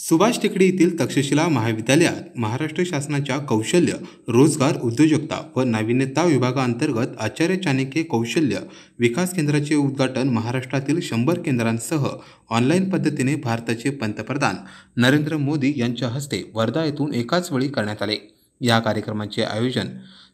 सुभाष टेकडी येथील तक्षशिला महाविद्यालयात महाराष्ट्र शासनाच्या कौशल्य, रोजगार, उद्योजकता व नाविन्यता विभागाअंतर्गत आचार्य चाणक्य कौशल्य विकास केंद्राचे उद्घाटन महाराष्ट्रातील 100 केंद्रांसह ऑनलाईन पद्धतीने भारताचे पंतप्रधान नरेंद्र मोदी यांच्या हस्ते वर्धा येथून एकाच वेळी करण्यात आले। या कार्यक्रमाचे आयोजन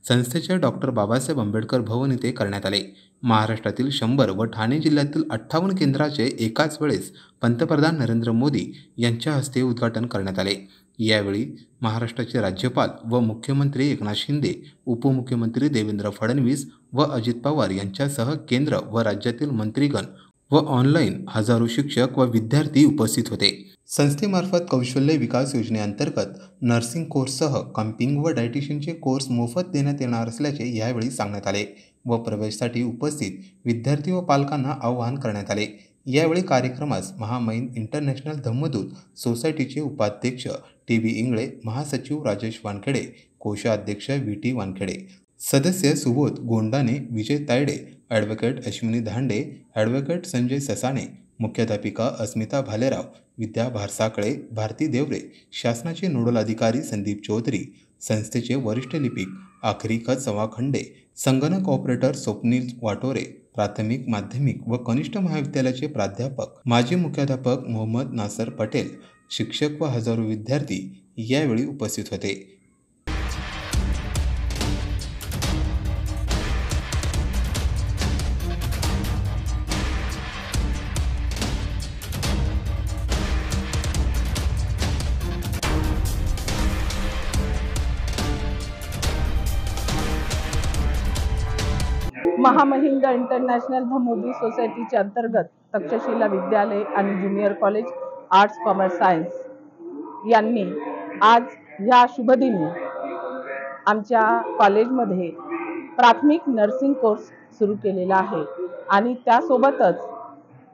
संस्थेचे डॉक्टर बाबासाहेब आंबेडकर भवन येथे करण्यात आले। महाराष्ट्रातील 100 व ठाणे जिल्ह्यातील 58 केंद्राचे एकाच वेळेस पंतप्रधान नरेंद्र मोदी यांच्या हस्ते उद्घाटन करण्यात आले। यावेळी महाराष्ट्राचे राज्यपाल व मुख्यमंत्री एकनाथ शिंदे, उपमुख्यमंत्री देवेंद्र फडणवीस व अजित पवार यांच्यासह केंद्र व राज्यातील मंत्रीगण व ऑनलाईन हजारो शिक्षक व विद्यार्थी उपस्थित होते। संस्थेमार्फत कौशल्य विकास योजनेअंतर्गत नर्सिंग कोर्ससह कॅम्पिंग व डायटिशियनचे कोर्स मोफत देण्यात येणार असल्याचे यावेळी सांगण्यात आले व प्रवेशासाठी उपस्थित विद्यार्थी व पालकांना आवाहन करण्यात आले। यावेळी कार्यक्रमास महामहिम इंटरनॅशनल धम्मदूत सोसायटीचे उपाध्यक्ष टी.बी. इंगळे, महासचिव राजेश वानखेडे, कोषाध्यक्ष व्ही.टी. वानखेडे, सदस्य सुबोध गोंडाने, विजय तायडे, ॲडव्होकेट अश्विनी धांडे, ॲडव्होकेट संजय ससाणे, मुख्याध्यापिका अस्मिता भालेराव, विद्या भारसाकळे, भारती देवरे, शासनाचे नोडल अधिकारी संदीप चौधरी, संस्थेचे वरिष्ठ लिपिक आखरी खत सवाखंडे, संगणक ऑपरेटर स्वप्नील वाटोरे, प्राथमिक, माध्यमिक व कनिष्ठ महाविद्यालयाचे प्राध्यापक, माजी मुख्याध्यापक मोहम्मद नासर पटेल, शिक्षक व हजारो विद्यार्थी यावेळी उपस्थित होते। महामहिंद इंटरनॅशनल धम्मदूत सोसायटीच्या अंतर्गत तक्षशिला विद्यालय आणि junior college arts commerce science यांनी आज ह्या शुभदिनी आमच्या कॉलेजमध्ये प्राथमिक नर्सिंग कोर्स सुरू केलेला आहे आणि त्यासोबतच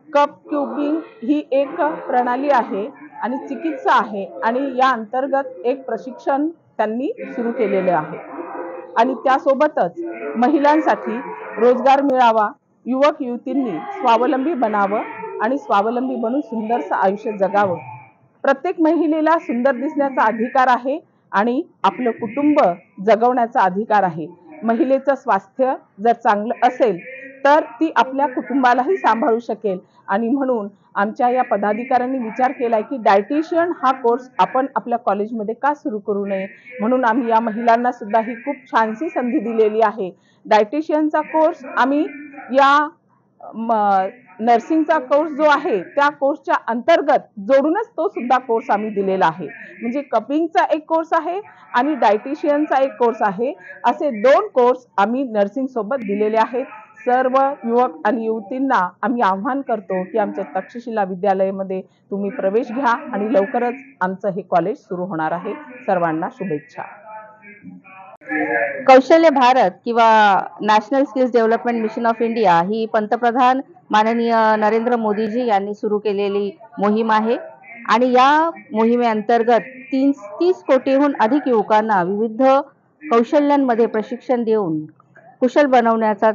कप क्यूबिंग ही एक प्रणाली आहे आणि चिकित्सा आहे आणि या अंतर्गत एक प्रशिक्षण त्यांनी सुरू केलेले आहे आणि त्यासोबतच महिलांसाठी रोजगार मिळावा, युवक युवतींनी स्वावलंबी बनावं आणि स्वावलंबी बनून सुंदरसं आयुष्य जगावं। प्रत्येक महिलेला सुंदर दिसण्याचा अधिकार आहे आणि आपलं कुटुंब जगवण्याचा अधिकार आहे। महिलेचं स्वास्थ्य जर चांगलं असेल तर ती आपल्या कुटुंबालाही सांभाळू शकेल आणि म्हणून आमच्या या पदाधिकाऱ्यांनी विचार केलाय की डायटिशियन हा कोर्स आपण आपल्या कॉलेजमध्ये का सुरू करू नये, म्हणून आम्ही या महिलांना सुद्धा ही खूप छानशी संधी दिलेली आहे। डायटिशियनचा कोर्स आम्ही या नर्सिंगचा कोर्स जो आहे त्या कोर्सच्या अंतर्गत जोडूनच तो सुद्धा कोर्स आम्ही दिलेला आहे। म्हणजे कपिंगचा एक कोर्स आहे आणि डायटिशियनचा एक कोर्स आहे, असे 2 कोर्स आम्ही नर्सिंग सोबत दिलेले आहेत। सर्व युवक आणि युवतींना आम्ही आवाहन करतो की आमच्या तक्षशिला विद्यालयामध्ये तुम्ही प्रवेश घ्या आणि लवकरच आमचं हे कॉलेज सुरू होणार आहे। सर्वांना शुभेच्छा। कौशल्य भारत किंवा national skills development mission of India ही पंतप्रधान माननीय नरेंद्र मोदीजी यांनी सुरू केलेली मोहीम आहे आणि या मोहिमेअंतर्गत 30 कोटीहून अधिक युवकांना विविध कौशल्यांमध्ये प्रशिक्षण देऊन कुशल बनवण्याचा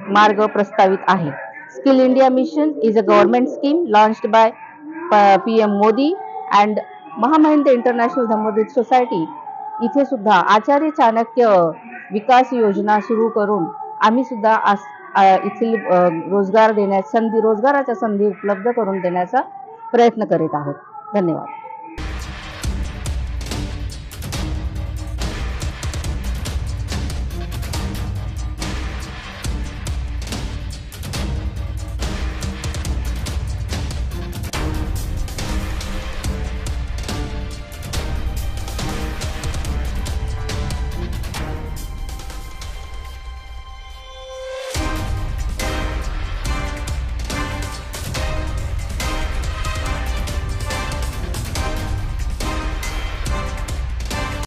मार्ग प्रस्तावित आहे। Skill India mission is a government scheme launched by PM Modi and Mahamahind international Dhammaduta society. इथे सुद्धा आचार्य चाणक्य विकास योजना सुरू करून आम्ही सुद्धा इथील रोजगाराच्या संधी उपलब्ध करून देण्याचा प्रयत्न करीत आहोत। धन्यवाद।